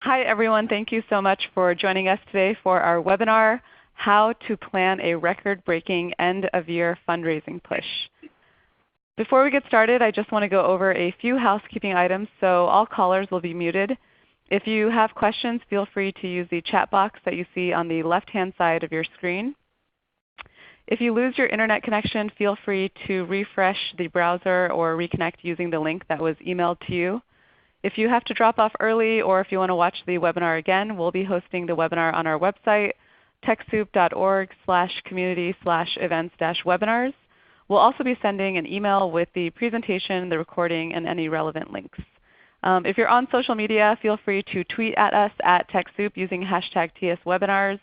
Hi everyone, thank you so much for joining us today for our webinar, How to Plan a Record-Breaking End-of-Year Fundraising Push. Before we get started, I just want to go over a few housekeeping items, so all callers will be muted. If you have questions, feel free to use the chat box that you see on the left-hand side of your screen. If you lose your internet connection, feel free to refresh the browser or reconnect using the link that was emailed to you. If you have to drop off early or if you want to watch the webinar again, we'll be hosting the webinar on our website, TechSoup.org/community/events-webinars. We'll also be sending an email with the presentation, the recording, and any relevant links. If you're on social media, feel free to tweet at us at TechSoup using hashtag #TSWebinars.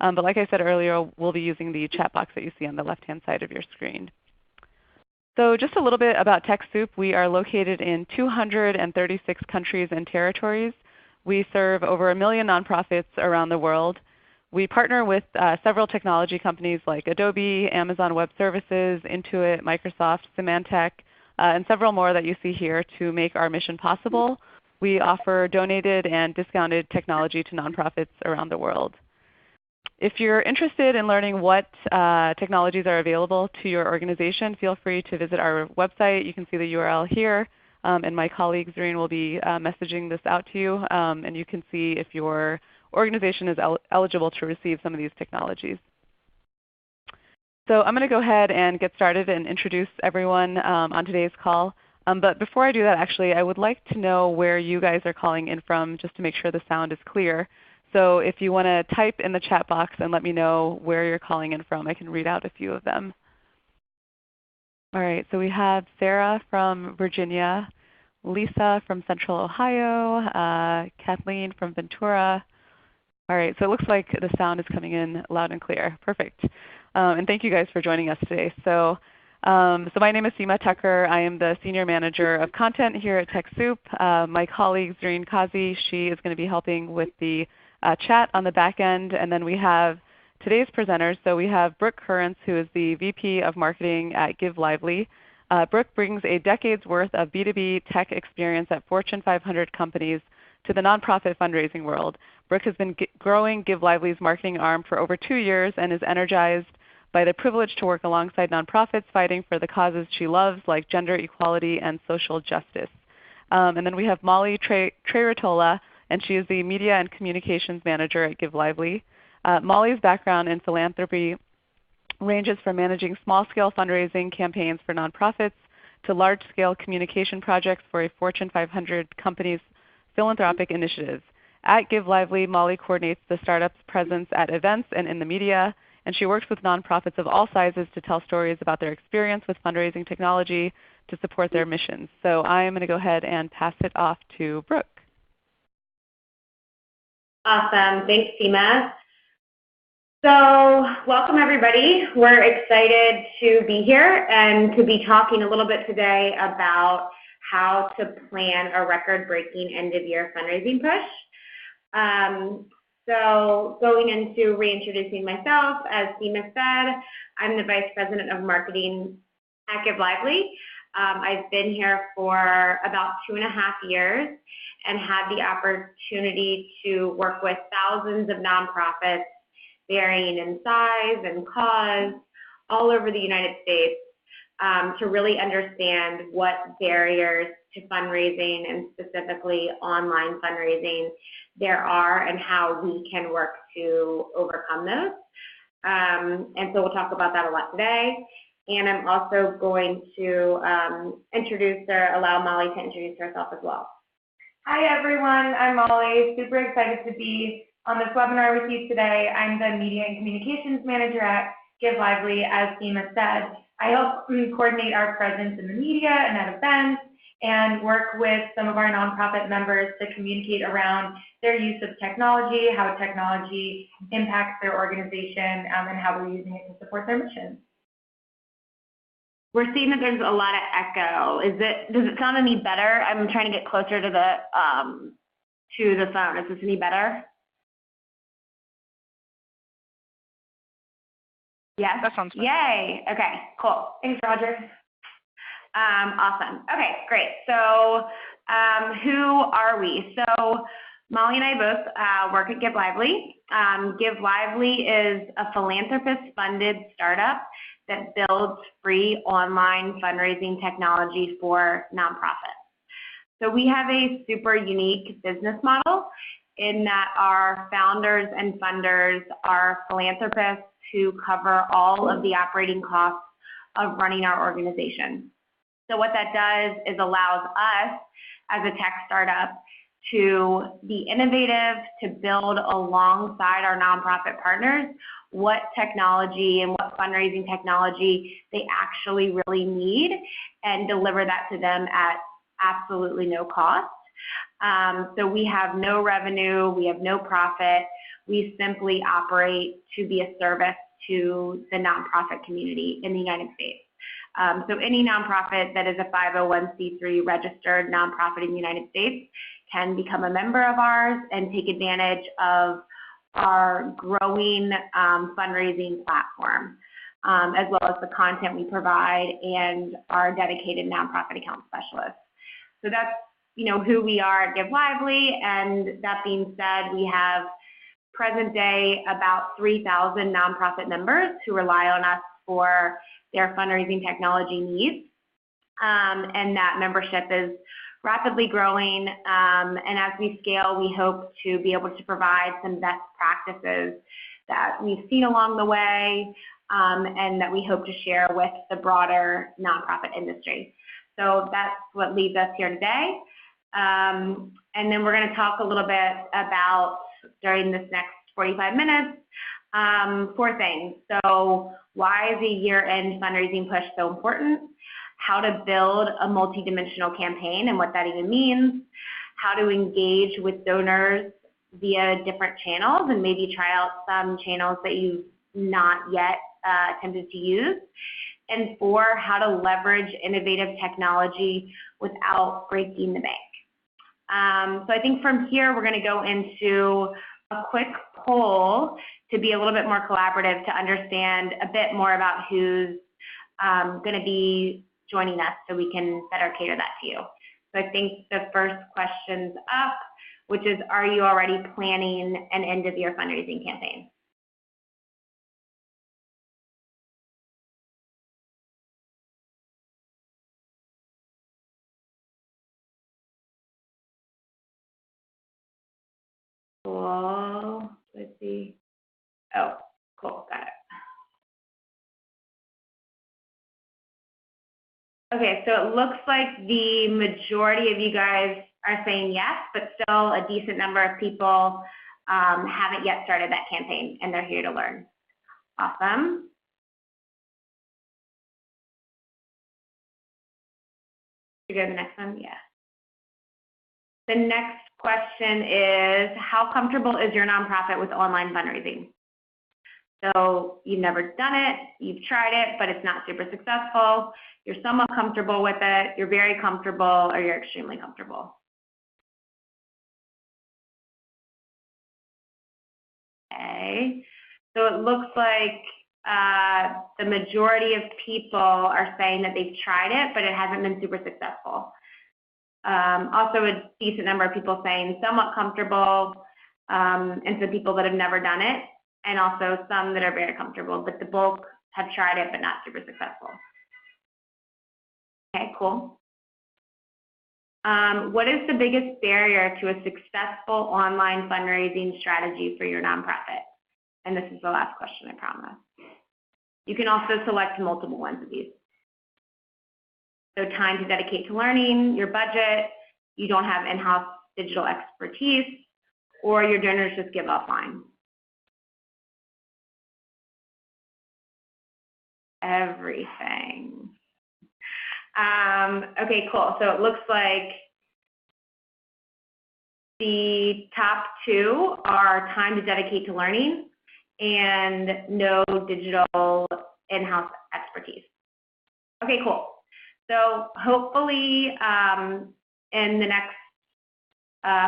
But like I said earlier, we'll be using the chat box that you see on the left-hand side of your screen. So just a little bit about TechSoup. We are located in 236 countries and territories. We serve over 1 million nonprofits around the world. We partner with several technology companies like Adobe, Amazon Web Services, Intuit, Microsoft, Symantec, and several more that you see here to make our mission possible. We offer donated and discounted technology to nonprofits around the world. If you're interested in learning what technologies are available to your organization, feel free to visit our website. You can see the URL here, and my colleague Zareen will be messaging this out to you, and you can see if your organization is eligible to receive some of these technologies. So I'm going to go ahead and get started and introduce everyone on today's call. But before I do that, actually, I would like to know where you guys are calling in from just to make sure the sound is clear. So if you want to type in the chat box and let me know where you're calling in from, I can read out a few of them. All right, so we have Sarah from Virginia, Lisa from Central Ohio, Kathleen from Ventura. All right, so it looks like the sound is coming in loud and clear. Perfect. And thank you guys for joining us today. So my name is Seema Tucker. I am the Senior Manager of Content here at TechSoup. My colleague Zareen Kazi, she is going to be helping with the chat on the back end. And then we have today's presenters. So we have Brooke Currents, who is the VP of Marketing at Give Lively. Brooke brings a decade's worth of B2B tech experience at Fortune 500 companies to the nonprofit fundraising world. Brooke has been growing Give Lively's marketing arm for over 2 years and is energized by the privilege to work alongside nonprofits fighting for the causes she loves, like gender equality and social justice. And then we have Molly Treratola, and she is the Media and Communications Manager at Give Lively. Molly's background in philanthropy ranges from managing small-scale fundraising campaigns for nonprofits to large-scale communication projects for a Fortune 500 company's philanthropic initiatives. At Give Lively, Molly coordinates the startup's presence at events and in the media, and she works with nonprofits of all sizes to tell stories about their experience with fundraising technology to support their missions. So I am going to go ahead and pass it off to Brooke. Awesome. Thanks, Seema. So welcome, everybody. We're excited to be here and to be talking a little bit today about how to plan a record-breaking end-of-year fundraising push. So going into reintroducing myself, as Seema said, I'm the Vice President of Marketing at Give Lively. I've been here for about 2.5 years and had the opportunity to work with thousands of nonprofits varying in size and cause all over the United States to really understand what barriers to fundraising and specifically online fundraising there are and how we can work to overcome those. And so we'll talk about that a lot today. And I'm also going to allow Molly to introduce herself as well. Hi everyone, I'm Molly. Super excited to be on this webinar with you today. I'm the Media and Communications Manager at Give Lively. As Seema said, I help coordinate our presence in the media and at events and work with some of our nonprofit members to communicate around their use of technology, how technology impacts their organization, and how they're using it to support their mission. We're seeing that there's a lot of echo. Does it sound any better? I'm trying to get closer to the phone. Is this any better? Yes? That sounds good. Yay. Okay, cool. Thanks, Roger. Awesome. Okay, great. So who are we? So Molly and I both work at Give Lively. Give Lively is a philanthropist-funded startup that builds free online fundraising technology for nonprofits. So we have a super unique business model in that our founders and funders are philanthropists who cover all of the operating costs of running our organization. So what that does is allows us as a tech startup to be innovative, to build alongside our nonprofit partners what technology and what fundraising technology they actually really need and deliver that to them at absolutely no cost. So we have no revenue, we have no profit, we simply operate to be a service to the nonprofit community in the United States. So any nonprofit that is a 501c3 registered nonprofit in the United States can become a member of ours and take advantage of our growing fundraising platform, as well as the content we provide and our dedicated nonprofit account specialists. So that's who we are at Give Lively, and that being said, we have present day about 3,000 nonprofit members who rely on us for their fundraising technology needs, and that membership is rapidly growing, and as we scale, we hope to be able to provide some best practices that we've seen along the way, and that we hope to share with the broader nonprofit industry. So that's what leads us here today. And then we're going to talk a little bit about, during this next 45 minutes, 4 things. So why is a year-end fundraising push so important? How to build a multidimensional campaign and what that even means, how to engage with donors via different channels and maybe try out some channels that you've not yet attempted to use, and 4, how to leverage innovative technology without breaking the bank. So I think from here we're going to go into a quick poll to be a little bit more collaborative, to understand a bit more about who's going to be joining us so we can better cater that to you. So I think the first question's up, which is, are you already planning an end of year fundraising campaign? Cool, let's see. Oh, cool, got it. Okay, so it looks like the majority of you guys are saying yes, but still a decent number of people haven't yet started that campaign, and they're here to learn. Awesome. You go to the next one? Yeah. The next question is, how comfortable is your nonprofit with online fundraising? So you've never done it, you've tried it, but it's not super successful. You're somewhat comfortable with it, you're very comfortable, or you're extremely comfortable. Okay, so it looks like the majority of people are saying that they've tried it, but it hasn't been super successful. Also a decent number of people saying somewhat comfortable, and some people that have never done it, and also some that are very comfortable, but the bulk have tried it but not super successful. Okay, cool. What is the biggest barrier to a successful online fundraising strategy for your nonprofit? And this is the last question, I promise. You can also select multiple ones of these. So time to dedicate to learning, your budget, you don't have in-house digital expertise, or your donors just give offline. Everything. Okay, cool. So it looks like the top 2 are time to dedicate to learning and no digital in-house expertise. Okay, cool. So hopefully in the next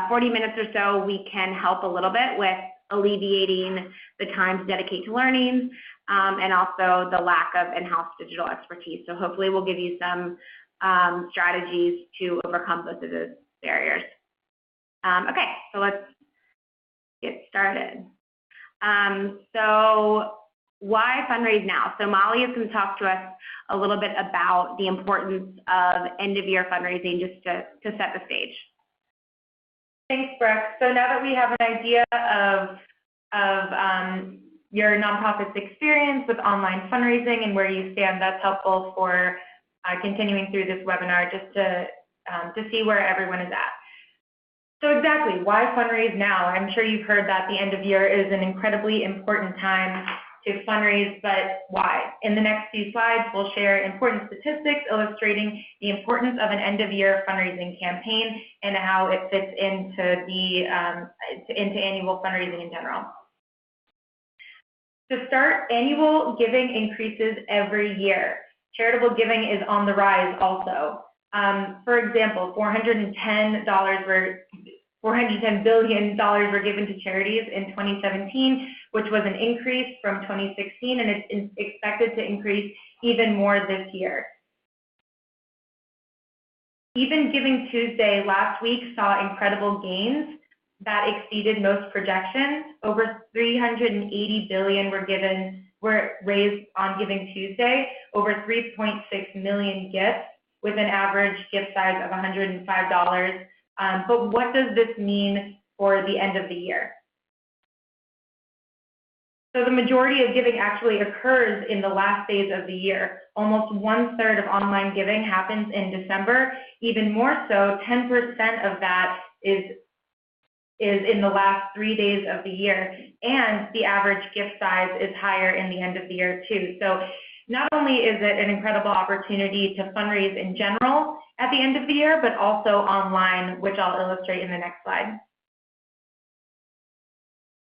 40 minutes or so, we can help a little bit with alleviating the time to dedicate to learning, and also the lack of in-house digital expertise. So hopefully we'll give you some strategies to overcome both of those barriers. Okay, so let's started. So why fundraise now? So Molly is going to talk to us a little bit about the importance of end-of-year fundraising, just to set the stage. Thanks, Brooke. So now that we have an idea of your nonprofit's experience with online fundraising and where you stand, that's helpful for continuing through this webinar, just to see where everyone is at. So exactly, why fundraise now? I'm sure you've heard that the end of year is an incredibly important time to fundraise, but why? In the next few slides, we'll share important statistics illustrating the importance of an end-of-year fundraising campaign and how it fits into annual fundraising in general. To start, annual giving increases every year. Charitable giving is on the rise also. For example, $410 billion were given to charities in 2017, which was an increase from 2016, and it's expected to increase even more this year. Even Giving Tuesday last week saw incredible gains that exceeded most projections. Over $380 billion were raised on Giving Tuesday, over 3.6 million gifts with an average gift size of $105. But what does this mean for the end of the year? So the majority of giving actually occurs in the last days of the year. Almost 1/3 of online giving happens in December. Even more so, 10% of that is in the last 3 days of the year. And the average gift size is higher in the end of the year too. So not only is it an incredible opportunity to fundraise in general at the end of the year, but also online, which I'll illustrate in the next slide.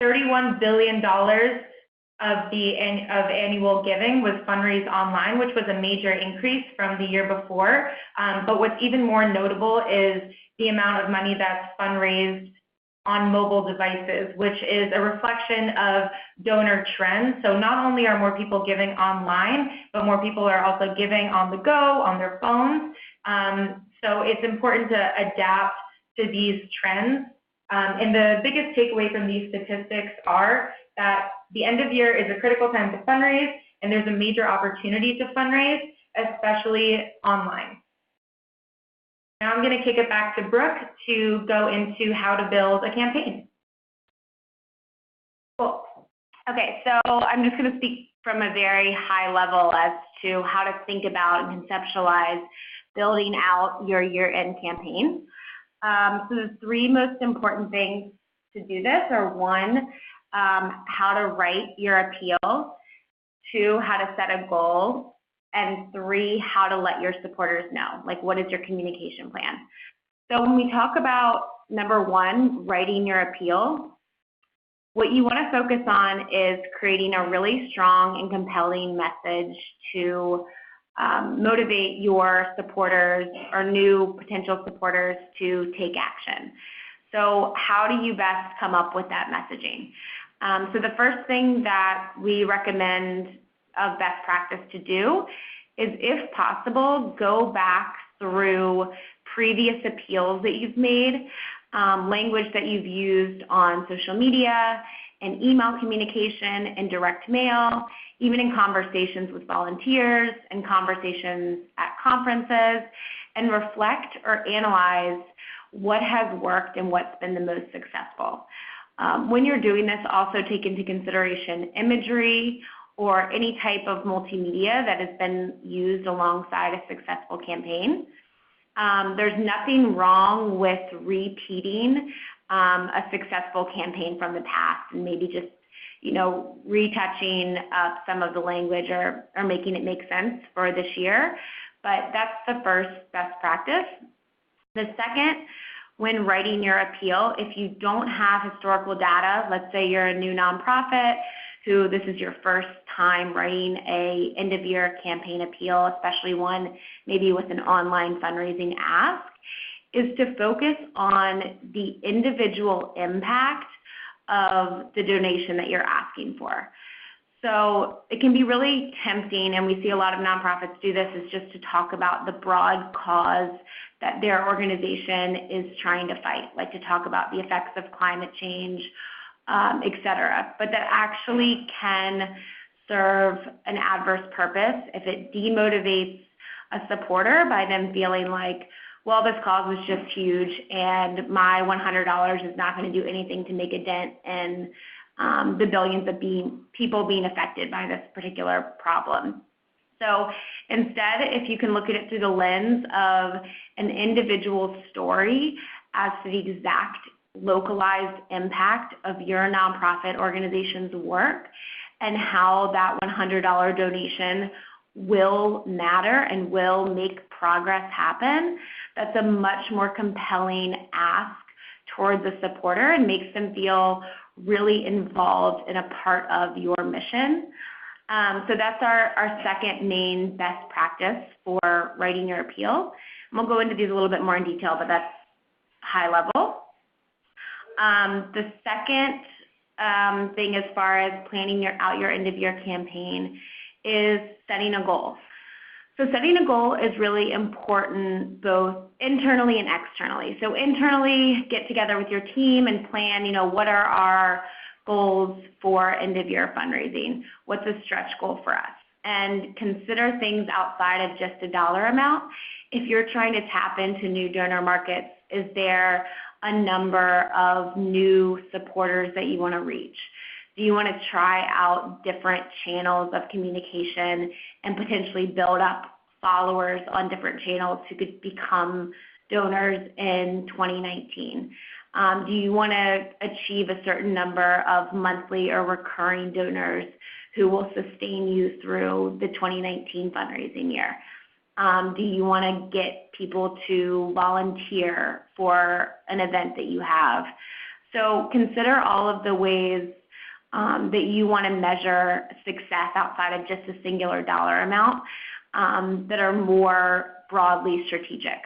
$31 billion of annual giving was fundraised online, which was a major increase from the year before. But what's even more notable is the amount of money that's fundraised on mobile devices, which is a reflection of donor trends. So not only are more people giving online, but more people are also giving on the go, on their phones. So it's important to adapt to these trends. And the biggest takeaway from these statistics are that the end of year is a critical time to fundraise, and there's a major opportunity to fundraise, especially online. Now I'm going to kick it back to Brooke to go into how to build a campaign. Cool. Okay, so I'm just going to speak from a very high level as to how to think about and conceptualize building out your year-end campaign. So the three most important things to do this are: one, how to write your appeal; two, how to set a goal; and three, how to let your supporters know. Like, what is your communication plan? So when we talk about number one, writing your appeal, what you want to focus on is creating a really strong and compelling message to motivate your supporters or new potential supporters to take action. So how do you best come up with that messaging? So the first thing that we recommend of best practice to do is, if possible, go back through previous appeals that you've made, language that you've used on social media and email communication and direct mail, even in conversations with volunteers and conversations at conferences, and reflect or analyze what has worked and what's been the most successful. When you're doing this, also take into consideration imagery or any type of multimedia that has been used alongside a successful campaign. There's nothing wrong with repeating a successful campaign from the past and maybe just, retouching up some of the language or making it make sense for this year. But that's the first best practice. The second, when writing your appeal, if you don't have historical data, let's say you're a new nonprofit who this is your first time writing a end-of-year campaign appeal, especially one maybe with an online fundraising ask, is to focus on the individual impact of the donation that you're asking for. So it can be really tempting, and we see a lot of nonprofits do this, is just to talk about the broad cause that their organization is trying to fight, like to talk about the effects of climate change etc., but that actually can serve an adverse purpose if it demotivates a supporter by them feeling like, well, this cause was just huge and my $100 is not going to do anything to make a dent in the billions of people being affected by this particular problem. So instead, if you can look at it through the lens of an individual story as to the exact localized impact of your nonprofit organization's work and how that $100 donation will matter and will make progress happen, that's a much more compelling ask towards the supporter and makes them feel really involved in a part of your mission. So that's our second main best practice for writing your appeal. And we'll go into these a little bit more in detail, but that's high level. The second thing as far as planning out your end-of-year campaign is setting a goal. So setting a goal is really important both internally and externally. So internally, get together with your team and plan, what are our goals for end-of-year fundraising? What's a stretch goal for us? And consider things outside of just a dollar amount. If you're trying to tap into new donor markets, is there a number of new supporters that you want to reach? Do you want to try out different channels of communication and potentially build up followers on different channels who could become donors in 2019? Do you want to achieve a certain number of monthly or recurring donors who will sustain you through the 2019 fundraising year? Do you want to get people to volunteer for an event that you have? So consider all of the ways that you want to measure success outside of just a singular dollar amount that are more broadly strategic.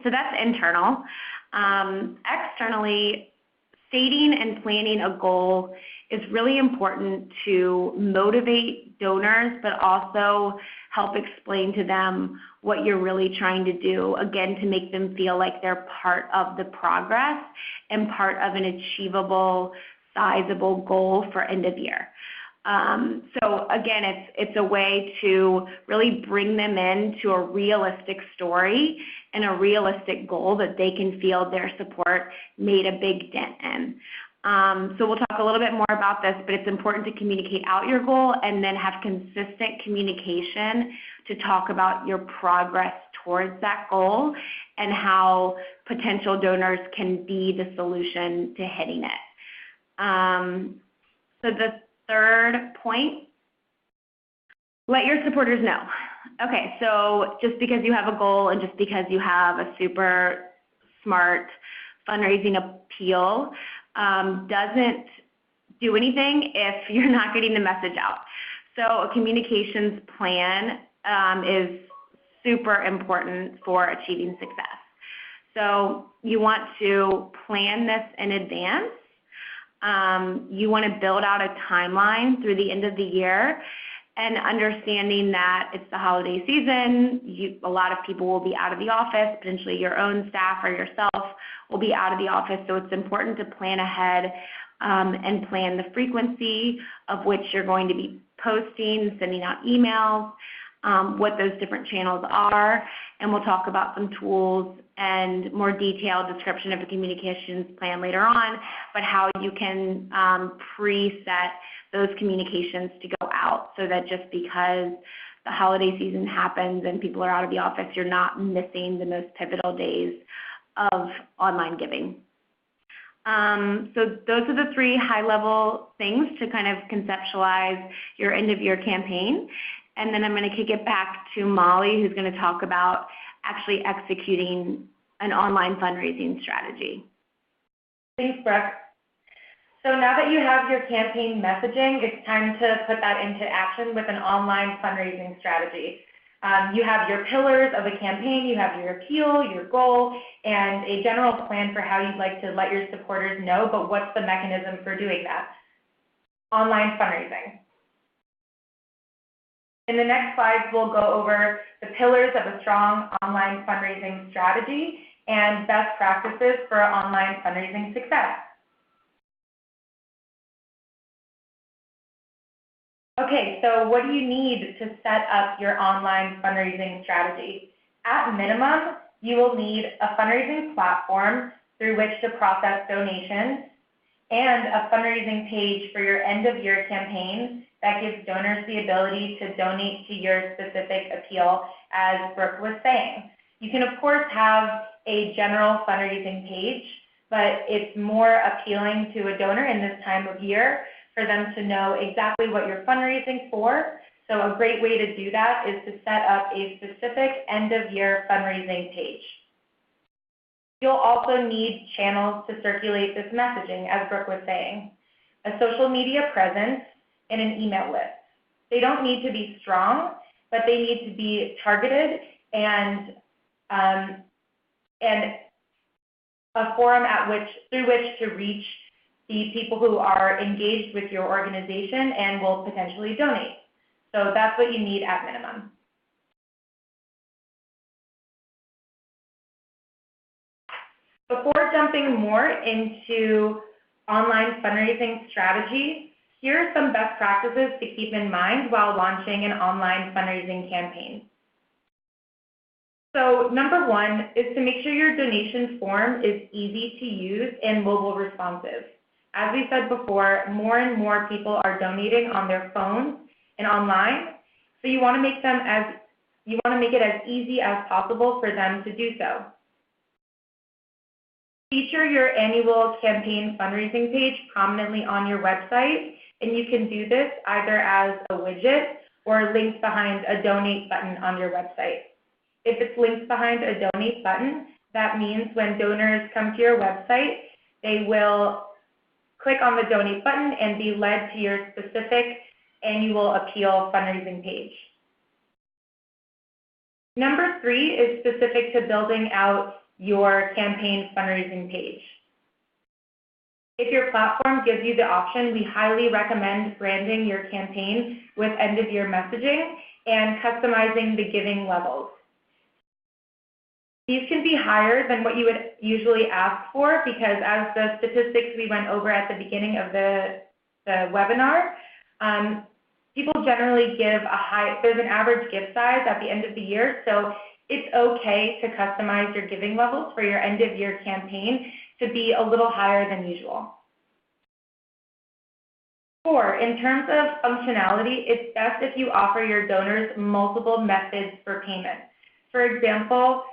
So that's internal. Externally, stating and planning a goal is really important to motivate donors, but also help explain to them what you're really trying to do, again, to make them feel like they're part of the progress and part of an achievable, sizable goal for end of year. So again, it's a way to really bring them into a realistic story and a realistic goal that they can feel their support made a big dent in. So we'll talk a little bit more about this, but it's important to communicate out your goal and then have consistent communication to talk about your progress towards that goal and how potential donors can be the solution to hitting it. So the third point, let your supporters know. Okay, so just because you have a goal and just because you have a super smart fundraising appeal doesn't do anything if you're not getting the message out. So a communications plan is super important for achieving success. So you want to plan this in advance. You want to build out a timeline through the end of the year, and understanding that it's the holiday season, a lot of people will be out of the office, potentially your own staff or yourself will be out of the office, so it's important to plan ahead and plan the frequency of which you're going to be posting, sending out emails, what those different channels are, and we'll talk about some tools and more detailed description of the communications plan later on, but how you can preset those communications to go out so that just because the holiday season happens and people are out of the office, you're not missing the most pivotal days of online giving. So those are the three high-level things to kind of conceptualize your end-of-year campaign. And then I'm going to kick it back to Molly, who's going to talk about actually executing an online fundraising strategy. Thanks, Brooke. So now that you have your campaign messaging, it's time to put that into action with an online fundraising strategy. You have your pillars of the campaign, you have your appeal, your goal, and a general plan for how you'd like to let your supporters know, but what's the mechanism for doing that? Online fundraising. In the next slides, we'll go over the pillars of a strong online fundraising strategy and best practices for online fundraising success. Okay, so what do you need to set up your online fundraising strategy? At minimum, you will need a fundraising platform through which to process donations and a fundraising page for your end-of-year campaign that gives donors the ability to donate to your specific appeal, as Brooke was saying. You can, of course, have a general fundraising page, but it's more appealing to a donor in this time of year for them to know exactly what you're fundraising for. So a great way to do that is to set up a specific end-of-year fundraising page. You'll also need channels to circulate this messaging, as Brooke was saying. A social media presence and an email list. They don't need to be strong, but they need to be targeted and a forum through which to reach the people who are engaged with your organization and will potentially donate. So that's what you need at minimum. Before jumping more into online fundraising strategy, here are some best practices to keep in mind while launching an online fundraising campaign. So number one is to make sure your donation form is easy to use and mobile responsive. As we said before, more and more people are donating on their phones and online, so you want to make it as easy as possible for them to do so. Feature your annual campaign fundraising page prominently on your website, and you can do this either as a widget or linked behind a donate button on your website. If it's linked behind a donate button, that means when donors come to your website, they will click on the donate button and be led to your specific annual appeal fundraising page. Number three is specific to building out your campaign fundraising page. If your platform gives you the option, we highly recommend branding your campaign with end-of-year messaging and customizing the giving levels. These can be higher than what you would usually ask for because, as the statistics we went over at the beginning of the webinar, people generally give there's an average gift size at the end of the year, so it's okay to customize your giving levels for your end-of-year campaign to be a little higher than usual. 4, in terms of functionality, it's best if you offer your donors multiple methods for payment. For example,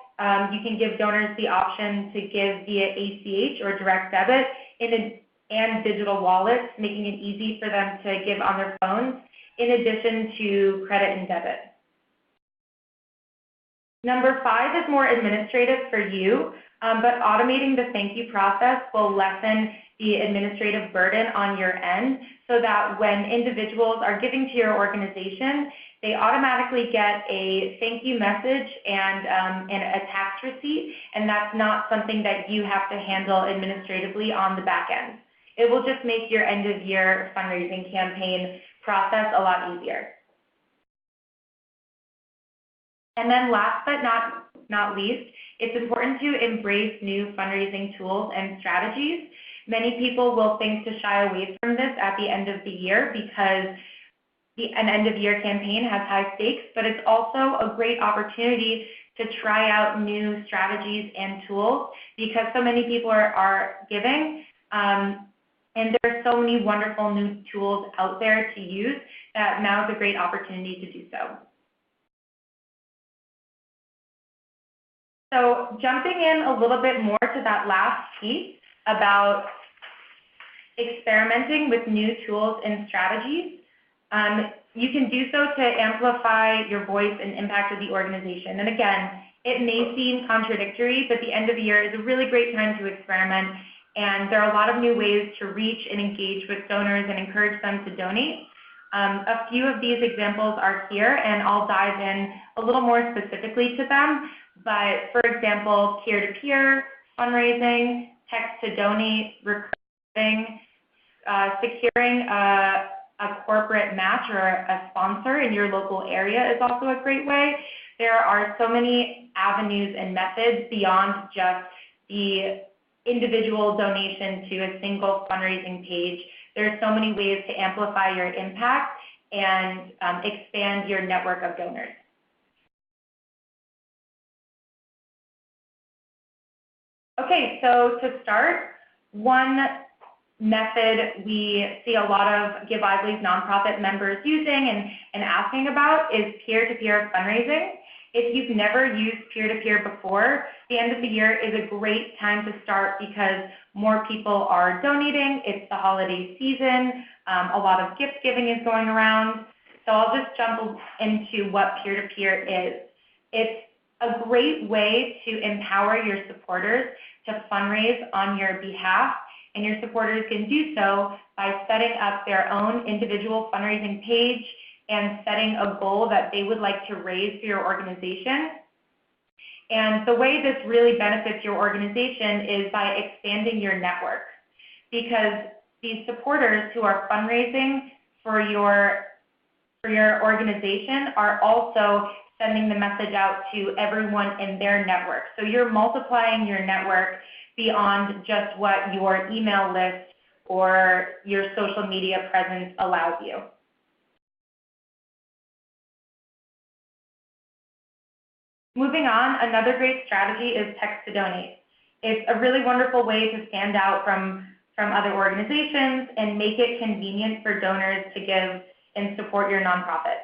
you can give donors the option to give via ACH or direct debit and digital wallets, making it easy for them to give on their phones, in addition to credit and debit. Number 5 is more administrative for you, but automating the thank you process will lessen the administrative burden on your end so that when individuals are giving to your organization, they automatically get a thank you message and a tax receipt, and that's not something that you have to handle administratively on the back end. It will just make your end-of-year fundraising campaign process a lot easier. And then last but not least, it's important to embrace new fundraising tools and strategies. Many people will think to shy away from this at the end of the year because an end-of-year campaign has high stakes, but it's also a great opportunity to try out new strategies and tools because so many people are giving, and there are so many wonderful new tools out there to use that now is a great opportunity to do so. So jumping in a little bit more to that last piece about experimenting with new tools and strategies, you can do so to amplify your voice and impact of the organization. And again, it may seem contradictory, but the end of the year is a really great time to experiment, and there are a lot of new ways to reach and engage with donors and encourage them to donate. A few of these examples are here, and I'll dive in a little more specifically to them. But for example, peer-to-peer, fundraising, text-to-donate, recruiting, securing a corporate match or a sponsor in your local area is also a great way. There are so many avenues and methods beyond just the individual donation to a single fundraising page. There are so many ways to amplify your impact and expand your network of donors. Okay, so to start, one method we see a lot of Give Lively's nonprofit members using and asking about is peer-to-peer fundraising. If you've never used peer-to-peer before, the end of the year is a great time to start because more people are donating. It's the holiday season. A lot of gift giving is going around. So I'll just jump into what peer-to-peer is. It's a great way to empower your supporters to fundraise on your behalf, and your supporters can do so by setting up their own individual fundraising page and setting a goal that they would like to raise for your organization. And the way this really benefits your organization is by expanding your network, because these supporters who are fundraising for your organization are also sending the message out to everyone in their network. So you're multiplying your network beyond just what your email list or your social media presence allows you. Moving on, another great strategy is text to donate. It's a really wonderful way to stand out from other organizations and make it convenient for donors to give and support your nonprofit.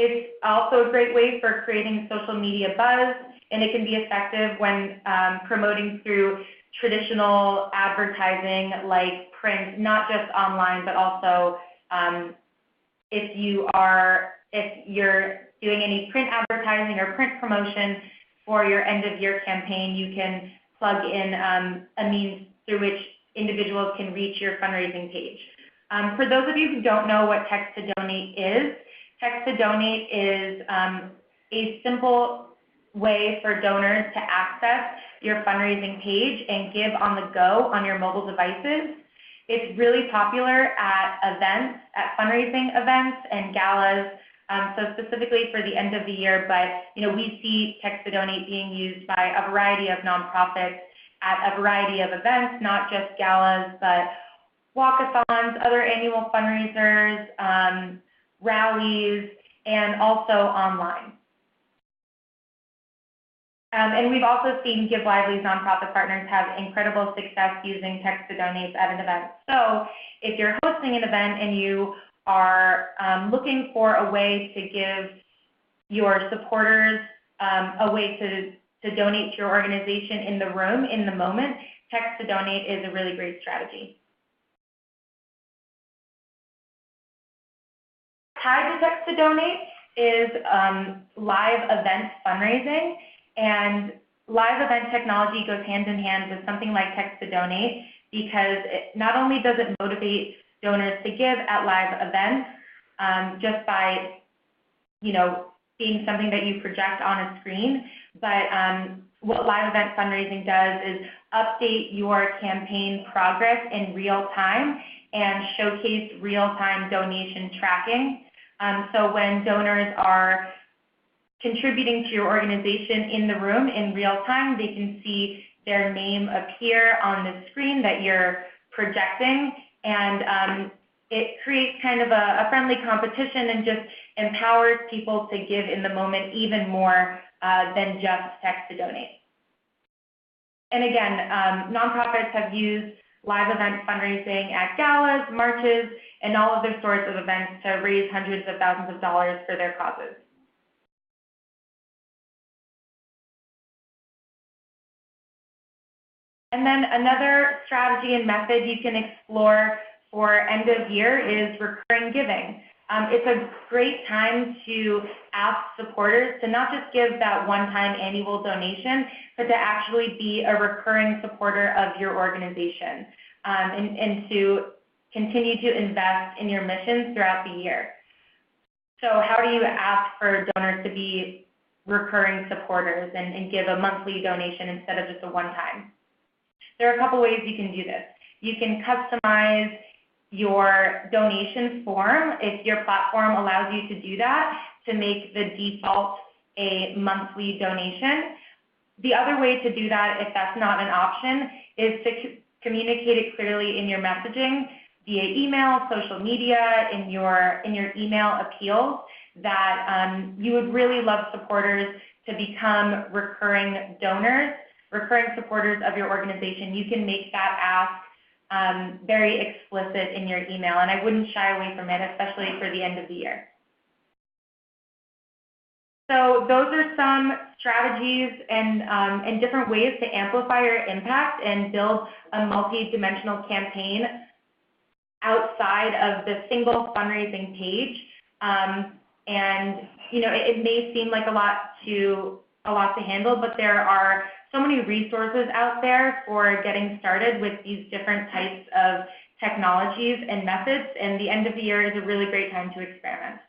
It's also a great way for creating social media buzz, and it can be effective when promoting through traditional advertising like print, not just online, but also if you're doing any print advertising or print promotion for your end of year campaign, you can plug in a means through which individuals can reach your fundraising page. For those of you who don't know what text to donate is a simple way for donors to access your fundraising page and give on the go on your mobile devices. It's really popular at events, at fundraising events and galas, so specifically for the end of the year, but we see text to donate being used by a variety of nonprofits at a variety of events, not just galas, but walkathons, other annual fundraisers, rallies, and also online. And we've also seen Give Lively's nonprofit partners have incredible success using text to donate at an event. So if you're hosting an event and you are looking for a way to give your supporters a way to donate to your organization in the room, in the moment, text to donate is a really great strategy. Tied to text to donate is live event fundraising, and live event technology goes hand in hand with something like text to donate because not only does it motivate donors to give at live events just by being something that you project on a screen, but what live event fundraising does is update your campaign progress in real time and showcase real-time donation tracking. So when donors are contributing to your organization in the room in real time, they can see their name appear on the screen that you're projecting, and it creates kind of a friendly competition and just empowers people to give in the moment even more than just text to donate. And again, nonprofits have used live event fundraising at galas, marches, and all of their sorts of events to raise hundreds of thousands of dollars for their causes. And then another strategy and method you can explore for end of year is recurring giving. It's a great time to ask supporters to not just give that one-time annual donation, but to actually be a recurring supporter of your organization and to continue to invest in your missions throughout the year. So how do you ask for donors to be recurring supporters and give a monthly donation instead of just a one-time? There are a couple ways you can do this. You can customize your donation form if your platform allows you to do that, to make the default a monthly donation. The other way to do that, if that's not an option, is to communicate it clearly in your messaging. via email, social media, in your email appeals, that you would really love supporters to become recurring donors, recurring supporters of your organization. You can make that ask very explicit in your email, and I wouldn't shy away from it, especially for the end of the year. So those are some strategies and different ways to amplify your impact and build a multi-dimensional campaign outside of the single fundraising page. And it may seem like a lot to handle, but there are so many resources out there for getting started with these different types of technologies and methods, and the end of the year is a really great time to experiment.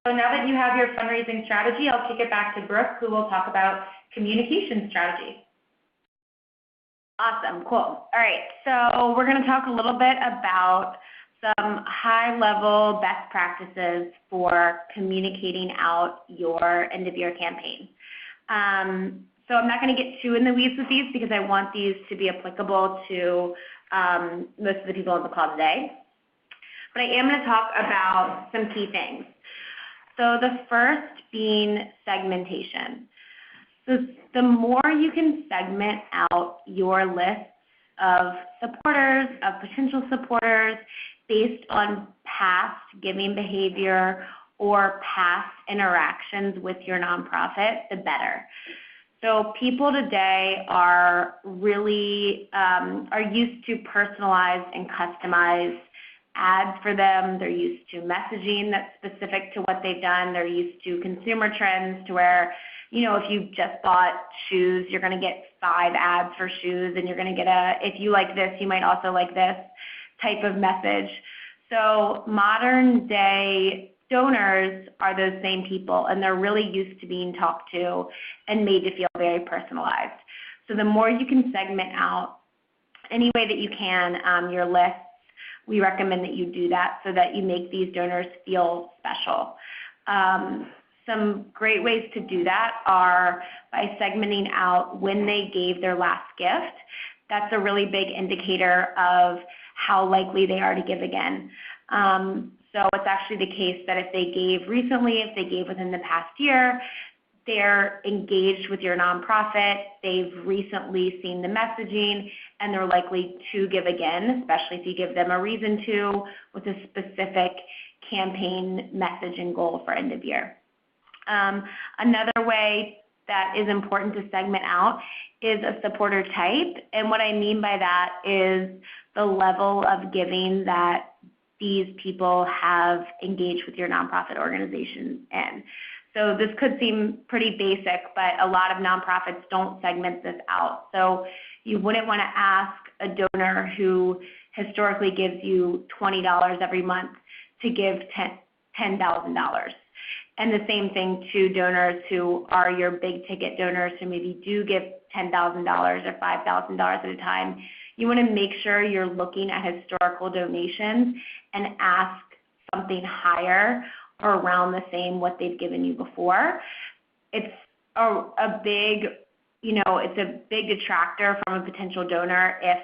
So now that you have your fundraising strategy, I'll kick it back to Brooke, who will talk about communication strategy. Awesome, cool. All right, so we're going to talk a little bit about some high-level best practices for communicating out your end-of-year campaign. So I'm not going to get too in the weeds with these because I want these to be applicable to most of the people on the call today. But I am going to talk about some key things. So the first being segmentation. So the more you can segment out your list of supporters, of potential supporters, based on past giving behavior or past interactions with your nonprofit, the better. So people today are really are used to personalized and customized ads for them. They're used to messaging that's specific to what they've done. They're used to consumer trends to where, if you just bought shoes, you're going to get 5 ads for shoes, and you're going to get if you like this, you might also like this type of message. So modern day donors are those same people, and they're really used to being talked to and made to feel very personalized. So the more you can segment out any way that you can your lists, we recommend that you do that so that you make these donors feel special. Some great ways to do that are by segmenting out when they gave their last gift. That's a really big indicator of how likely they are to give again. So it's actually the case that if they gave recently, if they gave within the past year, they're engaged with your nonprofit, they've recently seen the messaging, and they're likely to give again, especially if you give them a reason to with a specific campaign message and goal for end of year. Another way that is important to segment out is a supporter type, and what I mean by that is the level of giving that these people have engaged with your nonprofit organization in. So this could seem pretty basic, but a lot of nonprofits don't segment this out. So you wouldn't want to ask a donor who historically gives you $20 every month to give $10,000. And the same thing to donors who are your big ticket donors who maybe do give $10,000 or $5,000 at a time. You want to make sure you're looking at historical donations and ask something higher or around the same what they've given you before. It's a big, it's a big detractor from a potential donor if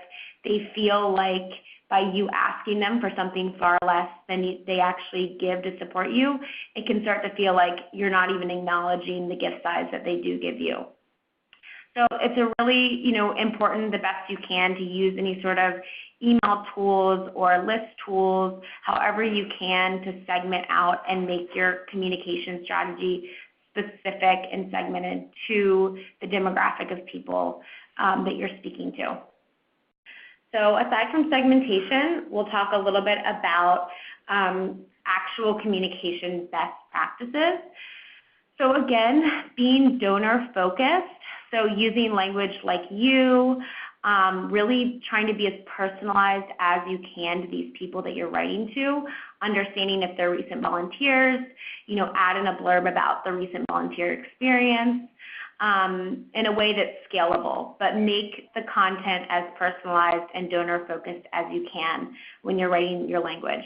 they feel like by you asking them for something far less than they actually give to support you, it can start to feel like you're not even acknowledging the gift size that they do give you. So it's a really, important, the best you can, to use any sort of email tools or list tools, however you can, to segment out and make your communication strategy specific and segmented to the demographic of people that you're speaking to. So aside from segmentation, we'll talk a little bit about actual communication best practices. So again, being donor focused, so using language like you, really trying to be as personalized as you can to these people that you're writing to, understanding if they're recent volunteers, add in a blurb about the recent volunteer experience in a way that's scalable, but make the content as personalized and donor focused as you can when you're writing your language.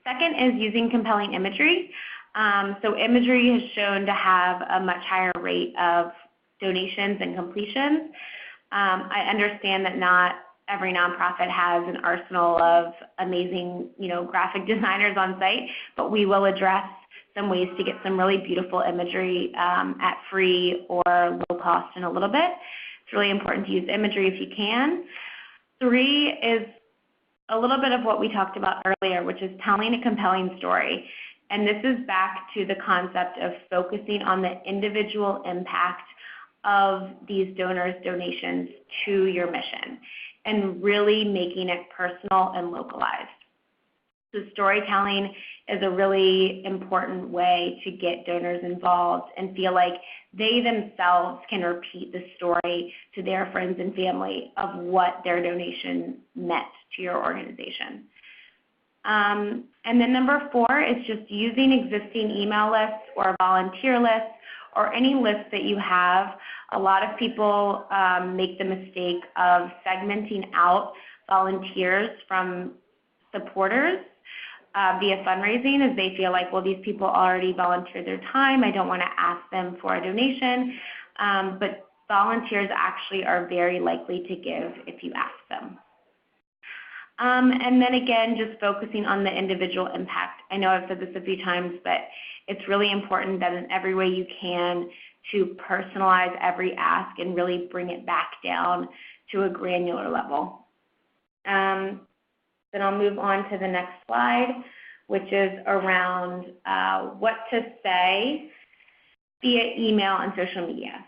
Second is using compelling imagery. So imagery has shown to have a much higher rate of donations and completions. I understand that not every nonprofit has an arsenal of amazing, graphic designers on site, but we will address some ways to get some really beautiful imagery at free or low cost in a little bit. It's really important to use imagery if you can. 3 is a little bit of what we talked about earlier, which is telling a compelling story. And this is back to the concept of focusing on the individual impact of these donors' donations to your mission and really making it personal and localized. So storytelling is a really important way to get donors involved and feel like they themselves can repeat the story to their friends and family of what their donation meant to your organization. And then number 4 is just using existing email lists or volunteer lists or any list that you have. A lot of people make the mistake of segmenting out volunteers from supporters via fundraising, as they feel like, well, these people already volunteered their time. I don't want to ask them for a donation. But volunteers actually are very likely to give if you ask them. And then again, just focusing on the individual impact. I know I've said this a few times, but it's really important that in every way you can to personalize every ask and really bring it back down to a granular level. Then I'll move on to the next slide, which is around what to say via email and social media.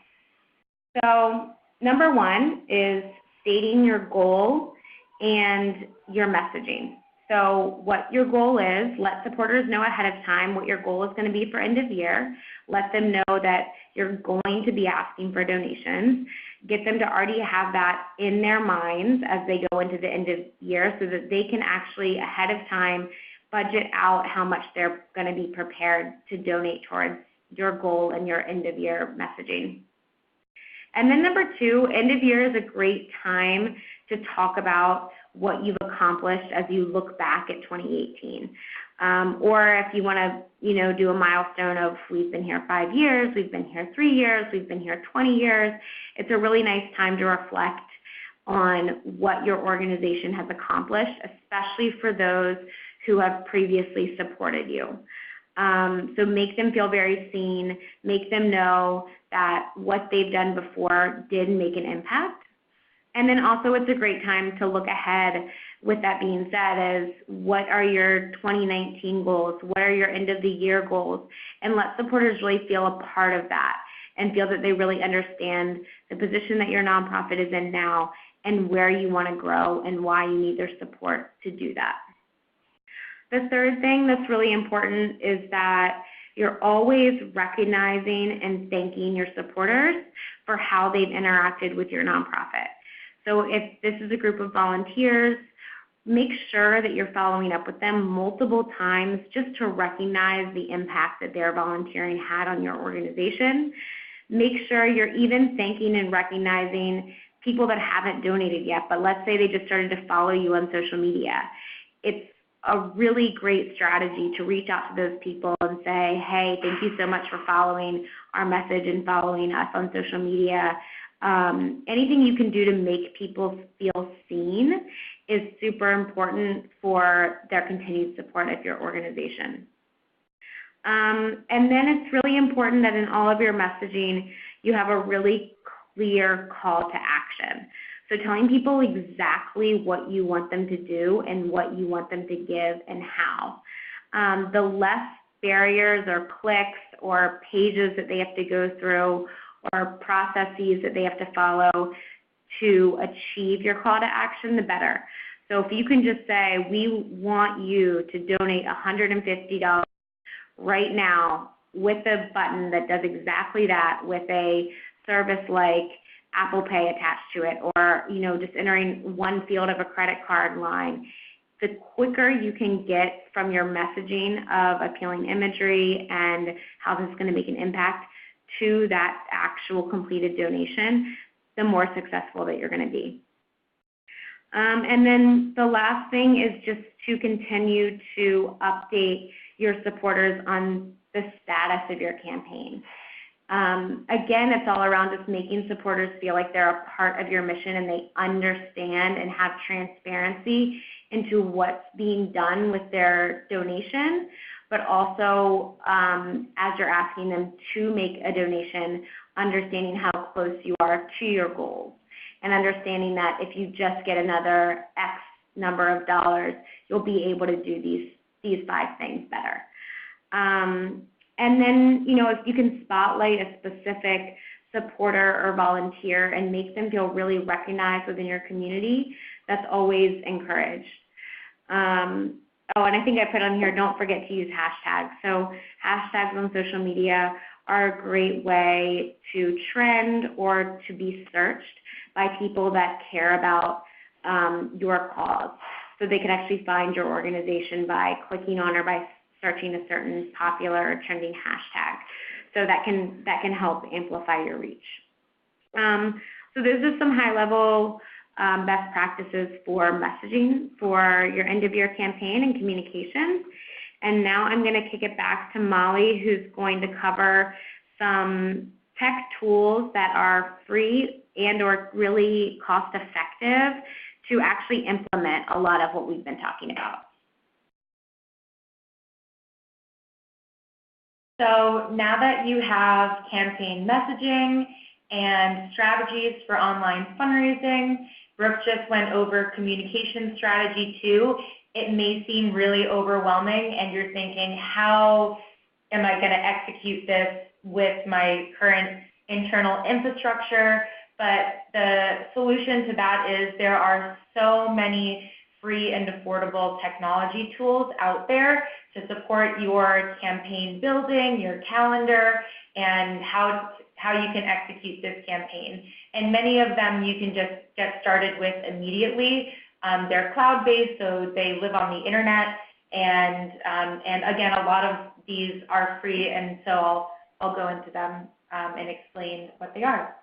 So number 1 is stating your goal and your messaging. So what your goal is, let supporters know ahead of time what your goal is going to be for end of year. Let them know that you're going to be asking for donations. Get them to already have that in their minds as they go into the end of year so that they can actually ahead of time budget out how much they're going to be prepared to donate towards your goal and your end of year messaging. And then number 2, end of year is a great time to talk about what you've accomplished as you look back at 2018. Or if you want to, do a milestone of we've been here 5 years, we've been here 3 years, we've been here 20 years. It's a really nice time to reflect on what your organization has accomplished, especially for those who have previously supported you. So make them feel very seen, make them know that what they've done before did make an impact. And then also it's a great time to look ahead. With that being said, is what are your 2019 goals? What are your end of the year goals? And let supporters really feel a part of that and feel that they really understand the position that your nonprofit is in now and where you want to grow and why you need their support to do that. The third thing that's really important is that you're always recognizing and thanking your supporters for how they've interacted with your nonprofit. So if this is a group of volunteers, make sure that you're following up with them multiple times just to recognize the impact that their volunteering had on your organization. Make sure you're even thanking and recognizing people that haven't donated yet, but let's say they just started to follow you on social media. It's a really great strategy to reach out to those people and say, hey, thank you so much for following our message and following us on social media. Anything you can do to make people feel seen is super important for their continued support of your organization. And then it's really important that in all of your messaging, you have a really clear call to action. So telling people exactly what you want them to do and what you want them to give and how. The less barriers or clicks or pages that they have to go through or processes that they have to follow to achieve your call to action, the better. So if you can just say, we want you to donate $150 right now with a button that does exactly that with a service like Apple Pay attached to it, or just entering one field of a credit card line, the quicker you can get from your messaging of appealing imagery and how this is going to make an impact to that actual completed donation, the more successful that you're going to be. And then the last thing is just to continue to update your supporters on the status of your campaign. Again, it's all around just making supporters feel like they're a part of your mission and they understand and have transparency into what's being done with their donation, but also as you're asking them to make a donation, understanding how close you are to your goals and understanding that if you just get another X number of dollars, you'll be able to do these 5 things better. And then, if you can spotlight a specific supporter or volunteer and make them feel really recognized within your community, that's always encouraged. And I think I put on here, don't forget to use hashtags. So hashtags on social media are a great way to trend or to be searched by people that care about your cause. So they can actually find your organization by clicking on or by searching a certain popular or trending hashtag. So that can help amplify your reach. So those are some high-level best practices for messaging for your end-of-year campaign and communications. And now I'm going to kick it back to Molly, who's going to cover some tech tools that are free and or really cost-effective to actually implement a lot of what we've been talking about. So now that you have campaign messaging and strategies for online fundraising, Brooke just went over communication strategy too. It may seem really overwhelming and you're thinking, how am I going to execute this with my current internal infrastructure? But the solution to that is there are so many free and affordable technology tools out there to support your campaign building, your calendar, and how you can execute this campaign. And many of them you can just get started with immediately. They're cloud-based, so they live on the internet, and again, a lot of these are free, and so I'll go into them and explain what they are.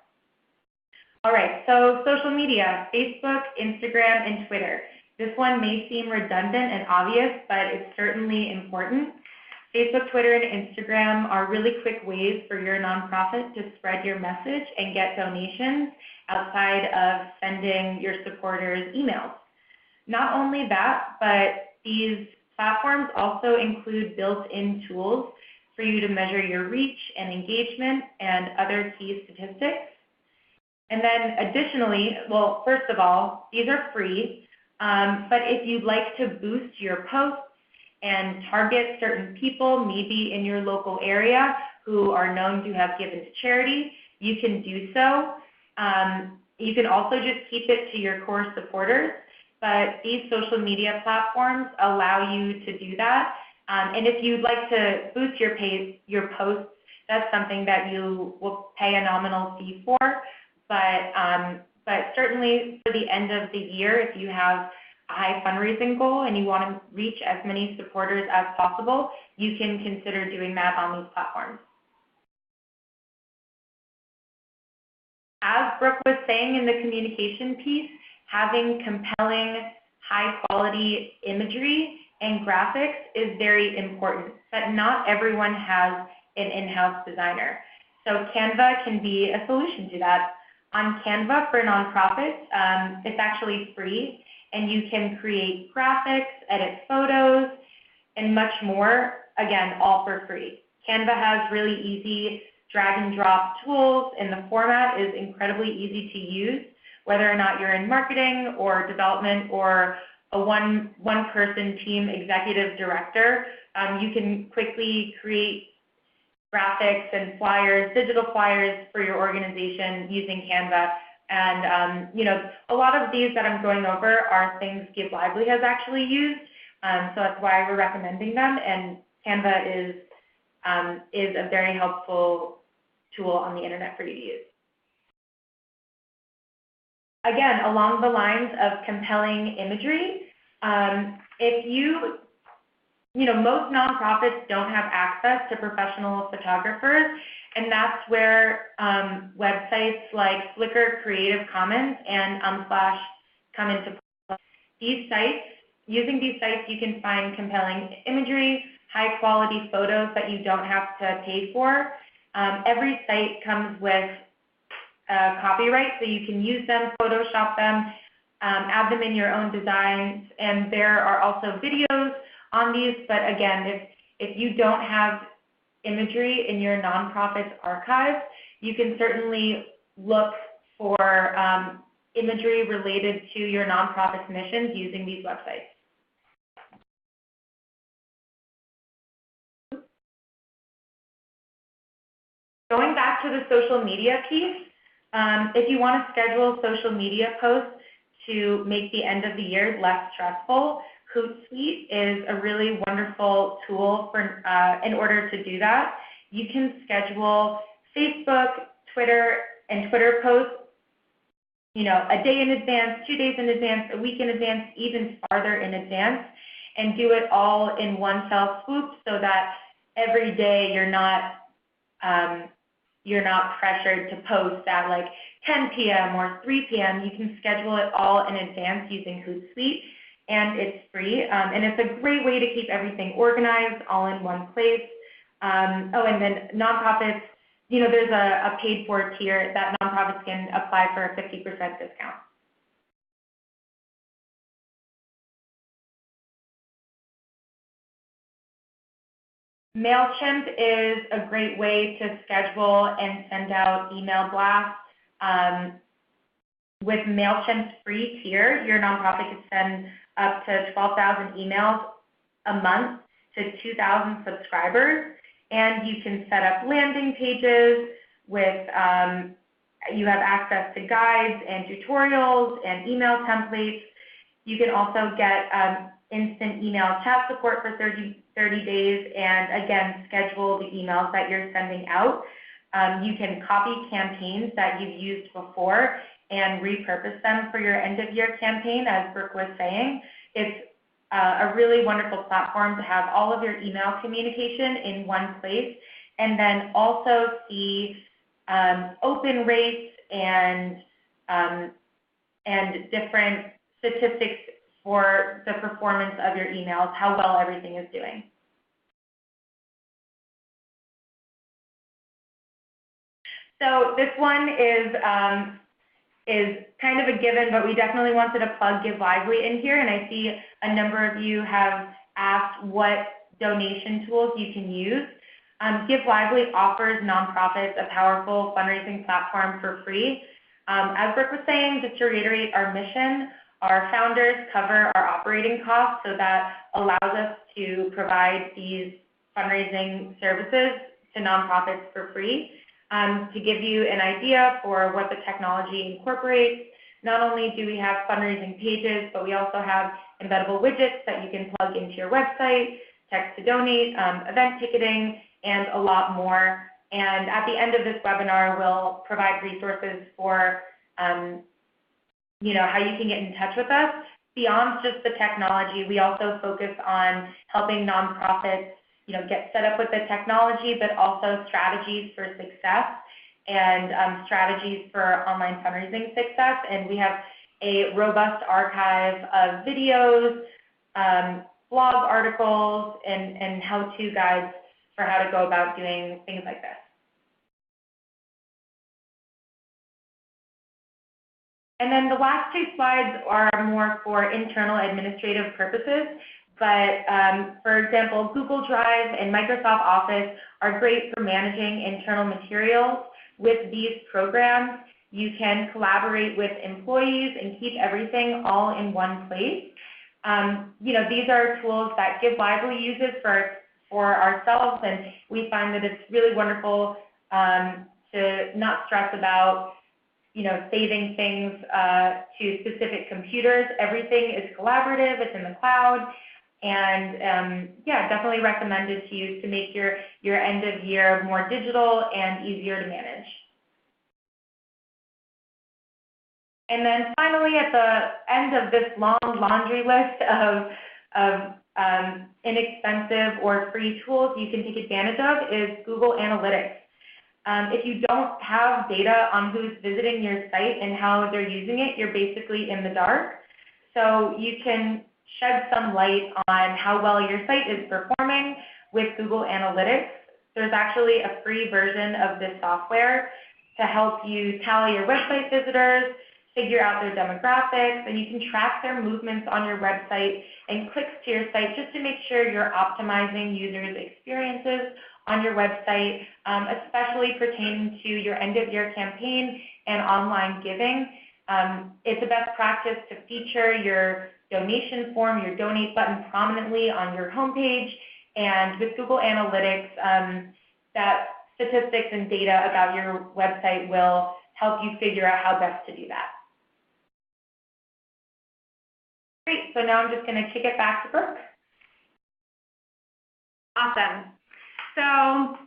All right, so social media, Facebook, Instagram, and Twitter. This one may seem redundant and obvious, but it's certainly important. Facebook, Twitter, and Instagram are really quick ways for your nonprofit to spread your message and get donations outside of sending your supporters emails. Not only that, but these platforms also include built-in tools for you to measure your reach and engagement and other key statistics. And then additionally, well, first of all, these are free, but if you'd like to boost your posts and target certain people, maybe in your local area, who are known to have given to charity, you can do so. You can also just keep it to your core supporters, but these social media platforms allow you to do that. And if you'd like to boost your posts, that's something that you will pay a nominal fee for. But certainly for the end of the year, if you have a high fundraising goal and you want to reach as many supporters as possible, you can consider doing that on these platforms. As Brooke was saying in the communication piece, having compelling, high-quality imagery and graphics is very important, but not everyone has an in-house designer. So Canva can be a solution to that. On Canva for nonprofits, it's actually free, and you can create graphics, edit photos, and much more, again, all for free. Canva has really easy drag and drop tools, and the format is incredibly easy to use, whether or not you're in marketing or development or a one-person team executive director. You can quickly create graphics and flyers, digital flyers for your organization using Canva. And a lot of these that I'm going over are things Give Lively has actually used, so that's why we're recommending them. And Canva is a very helpful tool on the internet for you to use. Again, along the lines of compelling imagery, most nonprofits don't have access to professional photographers, and that's where websites like Flickr Creative Commons and Unsplash come into play. Using these sites, you can find compelling imagery, high-quality photos that you don't have to pay for, Every site comes with copyright, so you can use them, Photoshop them, add them in your own designs, and there are also videos on these. But again, if you don't have imagery in your nonprofit's archive, you can certainly look for imagery related to your nonprofit's missions using these websites. Going back to the social media piece, if you want to schedule social media posts to make the end of the year less stressful, Hootsuite is a really wonderful tool for in order to do that. You can schedule Facebook, Twitter, and Twitter posts, you know, a day in advance, 2 days in advance, a week in advance, even farther in advance, and do it all in one fell swoop so that every day you're not pressured to post at like 10 p.m. or 3 p.m. You can schedule it all in advance using Hootsuite, and it's free. And it's a great way to keep everything organized all in one place. Oh, and then nonprofits, you know, there's a paid for tier that nonprofits can apply for a 50% discount. MailChimp is a great way to schedule and send out email blasts. With MailChimp's free tier, your nonprofit can send up to 12,000 emails a month to 2,000 subscribers, and you can set up landing pages with, you have access to guides and tutorials and email templates. You can also get instant email chat support for 30 days, and again, schedule the emails that you're sending out. You can copy campaigns that you've used before and repurpose them for your end-of-year campaign, as Brooke was saying. It's a really wonderful platform to have all of your email communication in one place, and then also see open rates and different statistics for the performance of your emails, how well everything is doing. So this one is kind of a given, but we definitely wanted to plug Give Lively in here, and I see a number of you have asked what donation tools you can use. Give Lively offers nonprofits a powerful fundraising platform for free. As Brooke was saying, just to reiterate our mission, our founders cover our operating costs, so that allows us to provide these fundraising services to nonprofits for free. To give you an idea for what the technology incorporates, not only do we have fundraising pages, but we also have embeddable widgets that you can plug into your website, text to donate, event ticketing, and a lot more. And at the end of this webinar, we'll provide resources for you know, how you can get in touch with us. Beyond just the technology, we also focus on helping nonprofits, you know, get set up with the technology, but also strategies for success and strategies for online fundraising success. And we have a robust archive of videos, blog articles, and how-to guides for how to go about doing things like this. And then the last two slides are more for internal administrative purposes. But for example, Google Drive and Microsoft Office are great for managing internal materials. With these programs, you can collaborate with employees and keep everything all in one place. You know, these are tools that Give Lively uses for ourselves, and we find that it's really wonderful to not stress about, you know, saving things to specific computers. Everything is collaborative, it's in the cloud, and yeah, definitely recommended to use to make your end of year more digital and easier to manage. And then finally, at the end of this long laundry list of inexpensive or free tools you can take advantage of is Google Analytics. If you don't have data on who's visiting your site and how they're using it, you're basically in the dark. So you can shed some light on how well your site is performing with Google Analytics. there's actually a free version of this software to help you tally your website visitors, figure out their demographics, and you can track their movements on your website and clicks to your site just to make sure you're optimizing users' experiences on your website, especially pertaining to your end-of-year campaign and online giving. It's a best practice to feature your donation form, your donate button prominently on your homepage, and with Google Analytics, that statistics and data about your website will help you figure out how best to do that. Great, so now I'm just going to kick it back to Brooke. Awesome. So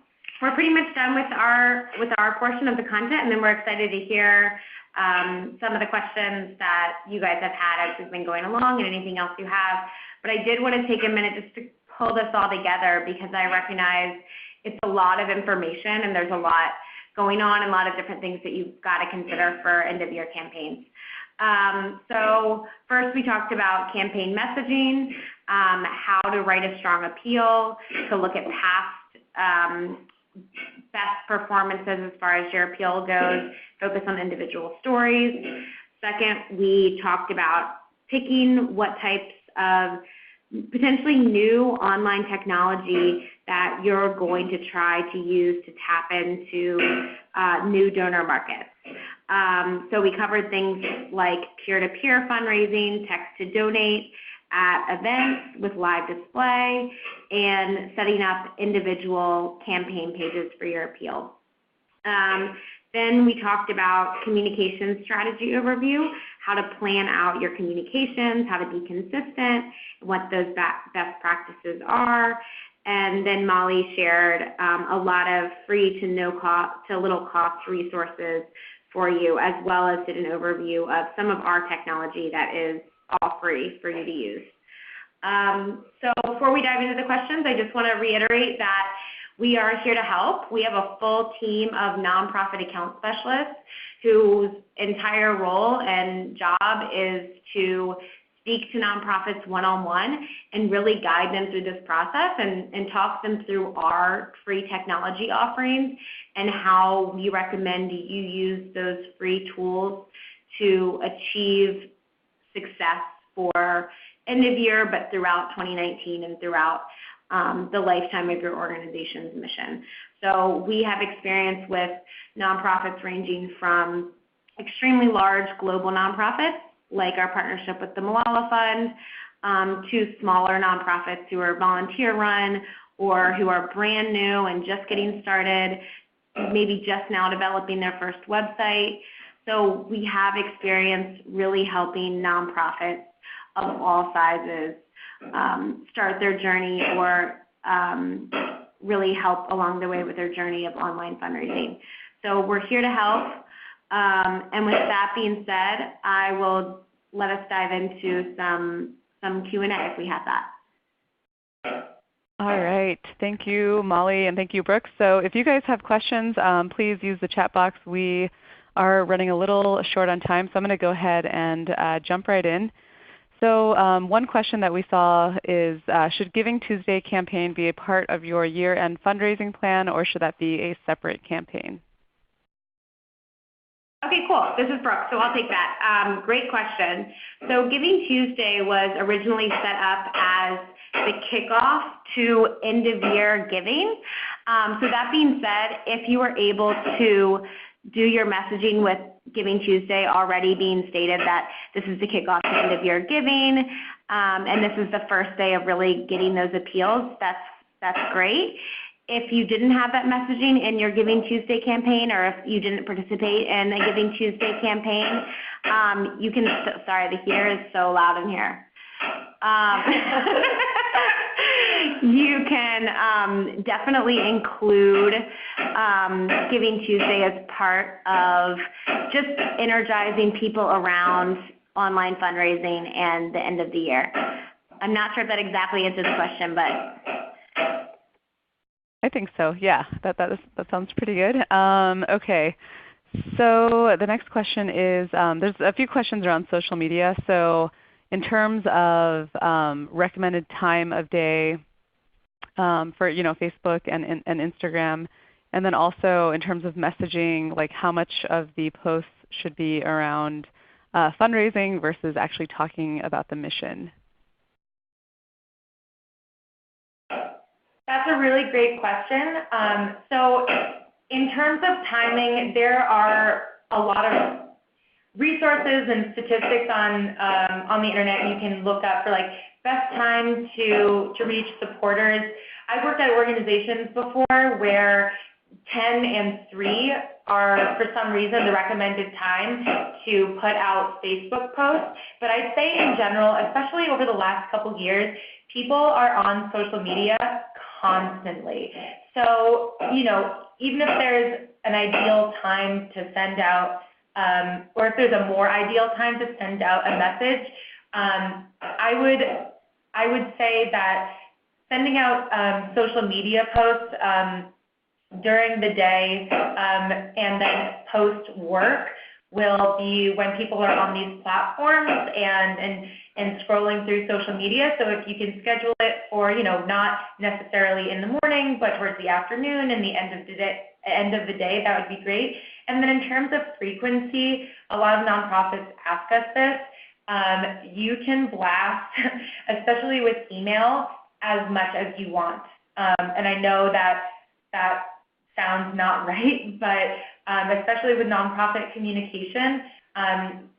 we're pretty much done with our portion of the content, and then we're excited to hear some of the questions that you guys have had as we've been going along and anything else you have. But I did want to take a minute just to pull this all together because I recognize it's a lot of information and there's a lot going on and a lot of different things that you've got to consider for end-of-year campaigns. So first we talked about campaign messaging, how to write a strong appeal, to look at past best performances as far as your appeal goes, focus on individual stories. Second, we talked about picking what types of potentially new online technology that you're going to try to use to tap into new donor markets. So we covered things like peer-to-peer fundraising, text-to-donate at events with live display, and setting up individual campaign pages for your appeal. Then we talked about communication strategy overview, how to plan out your communications, how to be consistent, what those best practices are. And then Molly shared a lot of free to no cost to little cost resources for you, as well as did an overview of some of our technology that is all free for you to use. So before we dive into the questions, I just want to reiterate that we are here to help. We have a full team of nonprofit account specialists whose entire role and job is to speak to nonprofits one-on-one and really guide them through this process and talk them through our free technology offerings and how we recommend you use those free tools to achieve success for end of year, but throughout 2019 and throughout the lifetime of your organization's mission. So we have experience with nonprofits ranging from extremely large global nonprofits, like our partnership with the Malala Fund, to smaller nonprofits who are volunteer-run or who are brand new and just getting started, maybe just now developing their first website. So we have experience really helping nonprofits of all sizes start their journey or really help along the way with their journey of online fundraising. So we're here to help. And with that being said, I will let us dive into some Q&A if we have that. All right. Thank you, Molly, and thank you, Brooke. So if you guys have questions, please use the chat box. We are running a little short on time, so I'm going to go ahead and jump right in. So one question that we saw is, should Giving Tuesday campaign be a part of your year-end fundraising plan, or should that be a separate campaign? Okay, cool. This is Brooke, so I'll take that. Great question. So Giving Tuesday was originally set up as the kickoff to end-of-year giving. So that being said, if you were able to do your messaging with Giving Tuesday already being stated that this is the kickoff to end-of-year giving, and this is the first day of really getting those appeals, that's great. If you didn't have that messaging in your Giving Tuesday campaign, or if you didn't participate in a Giving Tuesday campaign, you can, sorry, the heater is so loud in here. You can definitely include Giving Tuesday as part of just energizing people around online fundraising and the end of the year. I'm not sure if that exactly answers the question, but I think so. Yeah, that sounds pretty good. Okay, so the next question is, there's a few questions around social media. So in terms of recommended time of day, for Facebook and Instagram? And then also in terms of messaging, like how much of the posts should be around fundraising versus actually talking about the mission? That's a really great question. So in terms of timing, there are a lot of resources and statistics on the internet you can look up for like best time to reach supporters. I've worked at organizations before where 10 and 3 are, for some reason, the recommended time to put out Facebook posts. But I'd say in general, especially over the last couple years, people are on social media constantly. So, even if there's an ideal time to send out, or if there's a more ideal time to send out a message, I would say that sending out social media posts during the day and then post-work will be when people are on these platforms and scrolling through social media. So if you can schedule it for, not necessarily in the morning, but towards the afternoon and the end of the day, that would be great. And then in terms of frequency, a lot of nonprofits ask us this. You can blast, especially with email, as much as you want. And I know that sounds not right, but especially with nonprofit communication,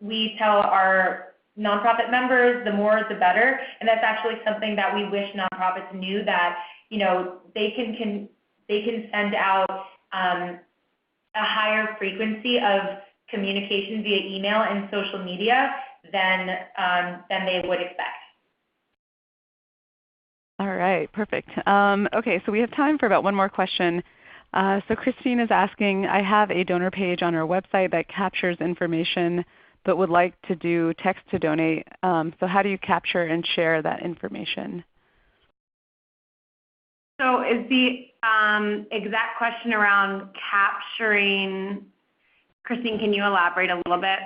we tell our nonprofit members the more the better, and that's actually something that we wish nonprofits knew, that they can send out a higher frequency of communication via email and social media than they would expect. All right, perfect. Okay, so we have time for about one more question. So Christine is asking, I have a donor page on our website that captures information but would like to do text to donate. So how do you capture and share that information? So is the exact question around capturing, Christine, can you elaborate a little bit?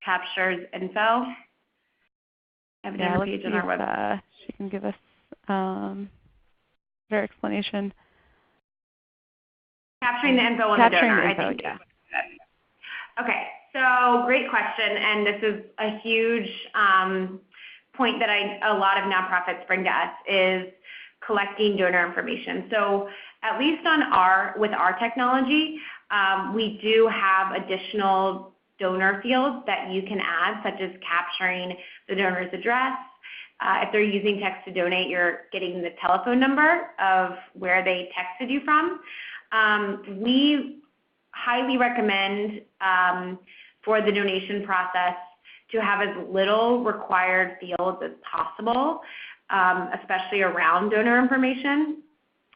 Captures info? I have a donor page on our website. She can give us her explanation. Capturing the info on the donor, I think. Yeah. Okay, so great question, and this is a huge point that a lot of nonprofits bring to us is collecting donor information. So at least with our technology, we do have additional donor fields that you can add, such as capturing the donor's address. If they're using text to donate, you're getting the telephone number of where they texted you from. We highly recommend for the donation process to have as little required fields as possible, especially around donor information.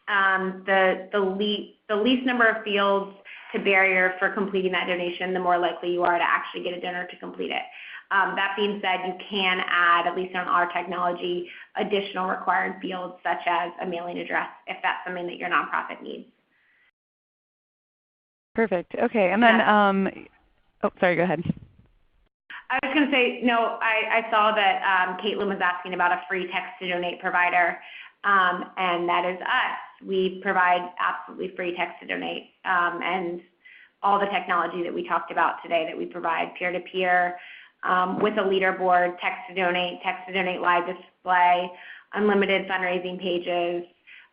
The least number of fields to barrier for completing that donation, the more likely you are to actually get a donor to complete it. That being said, you can add, at least on our technology, additional required fields such as a mailing address if that's something that your nonprofit needs. Perfect. Okay, and then, oh, sorry, go ahead. I was going to say, no, I saw that Caitlin was asking about a free text-to-donate provider, and that is us. We provide absolutely free text-to-donate, and all the technology that we talked about today that we provide peer-to-peer, with a leaderboard, text-to-donate live display, unlimited fundraising pages,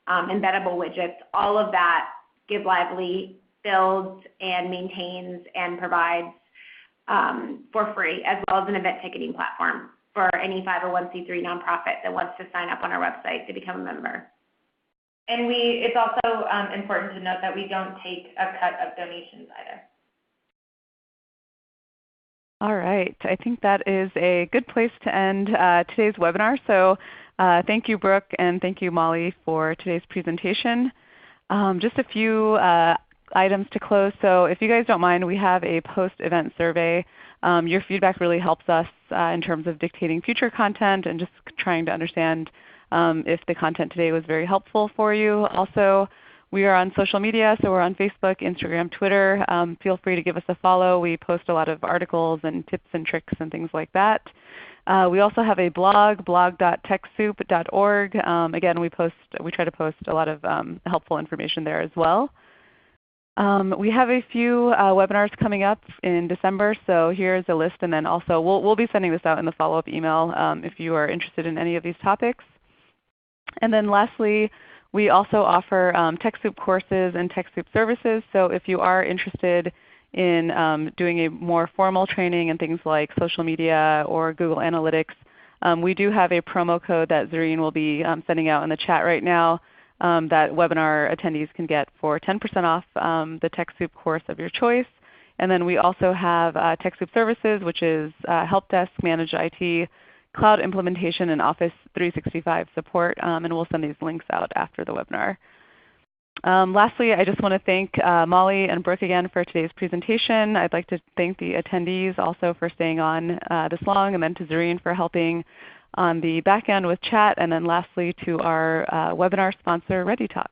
embeddable widgets, all of that Give Lively builds and maintains and provides for free, as well as an event ticketing platform for any 501c3 nonprofit that wants to sign up on our website to become a member. And it's also important to note that we don't take a cut of donations either. All right. I think that is a good place to end today's webinar. So thank you, Brooke, and thank you, Molly, for today's presentation. Just a few items to close. So if you guys don't mind, we have a post-event survey. Your feedback really helps us in terms of dictating future content and just trying to understand if the content today was very helpful for you. Also, we are on social media, so we're on Facebook, Instagram, Twitter. Feel free to give us a follow. We post a lot of articles and tips and tricks and things like that. We also have a blog, blog.techsoup.org. Again, we try to post a lot of helpful information there as well. We have a few webinars coming up in December, so here's a list, and then also we'll be sending this out in the follow-up email if you are interested in any of these topics. And then lastly, we also offer TechSoup courses and TechSoup services, so if you are interested in doing a more formal training in things like social media or Google Analytics, we do have a promo code that Zareen will be sending out in the chat right now that webinar attendees can get for 10% off the TechSoup course of your choice. And then we also have TechSoup services, which is help desk, managed IT, cloud implementation, and Office 365 support. And we'll send these links out after the webinar. Lastly, I just want to thank Molly and Brooke again for today's presentation. I'd like to thank the attendees also for staying on this long, and then to Zareen for helping on the back end with chat, and then lastly to our webinar sponsor, ReadyTalk.